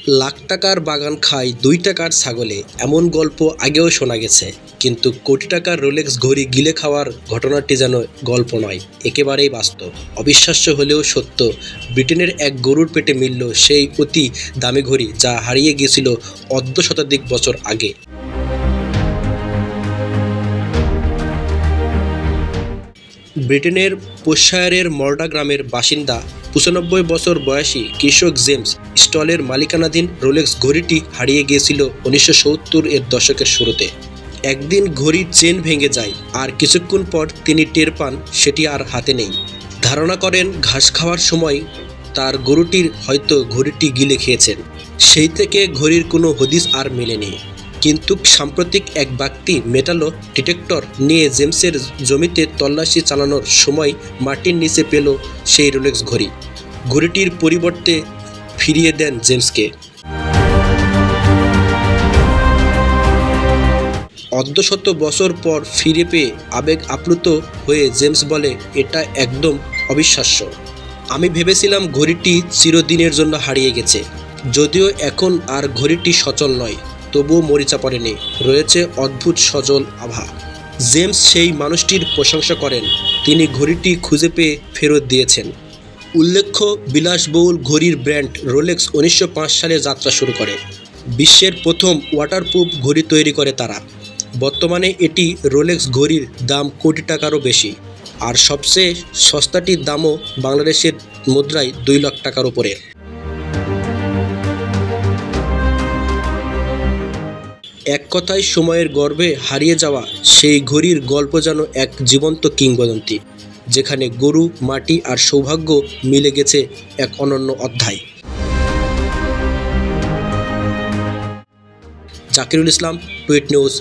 লাখ টাকার বাগান খায় ২ টাকার ছাগলে, এমন গল্প আগেও শোনা গেছে। কিন্তু কোটি টাকার রোলেক্স ঘড়ি গিলে খাওয়ার ঘটনাটি যেন গল্প নয়, একেবারেই বাস্তব। অবিশ্বাস্য হলেও সত্য, ব্রিটেনের এক গরুর পেটে মিলল সেই অতি দামি ঘড়ি যা হারিয়ে গিয়েছিল অর্ধ শতাধিক বছর আগে। ব্রিটেনের পোশায়ারের মর্ডা গ্রামের বাসিন্দা ৯৫ বছর বয়সী কৃষক জেমস স্টলের মালিকানাধীন রোলেক্স ঘড়িটি হারিয়ে গিয়েছিল ১৯৭০-এর দশকের শুরুতে। একদিন ঘড়ির চেন ভেঙে যায়, আর কিছুক্ষণ পর তিনি টের পান সেটি আর হাতে নেই। ধারণা করেন ঘাস খাওয়ার সময় তার গরুটির হয়তো ঘড়িটি গিলে খেয়েছেন। সেই থেকে ঘড়ির কোনো হদিস আর মেলেনি। কিন্তু সাম্প্রতিক এক ব্যক্তি মেটালো ডিটেক্টর নিয়ে জেমসের জমিতে তল্লাশি চালানোর সময় মাটির নিচে পেল সেই রোলেক্স ঘড়ি। ঘড়িটির পরিবর্তে ফিরিয়ে দেন জেমসকে। অর্ধশত বছর পর ফিরে পেয়ে আবেগ আপ্লুত হয়ে জেমস বলে, এটা একদম অবিশ্বাস্য। আমি ভেবেছিলাম ঘড়িটি চিরদিনের জন্য হারিয়ে গেছে। যদিও এখন আর ঘড়িটি সচল নয়, তবুও মরিচা পড়েনি, রয়েছে অদ্ভুত সজল আভা। জেমস সেই মানুষটির প্রশংসা করেন, তিনি ঘড়িটি খুঁজে পেয়ে ফেরত দিয়েছেন। উল্লেখ্য, বিলাসবহুল ঘড়ির ব্র্যান্ড রোলেক্স ১৯০৫ সালে যাত্রা শুরু করে। বিশ্বের প্রথম ওয়াটারপ্রুফ ঘড়ি তৈরি করে তারা। বর্তমানে এটি রোলেক্স ঘড়ির দাম কোটি টাকারও বেশি, আর সবচেয়ে সস্তাটির দামও বাংলাদেশের মুদ্রায় ২ লাখ টাকার উপরে। এক কথায় সময়ের গর্ভে হারিয়ে যাওয়া সেই ঘড়ির গল্প যেন এক জীবন্ত কিংবদন্তি, যেখানে গরু, মাটি আর সৌভাগ্য মিলে গেছে এক অনন্য অধ্যায়। জাকিরুল ইসলাম, টুইট নিউজ।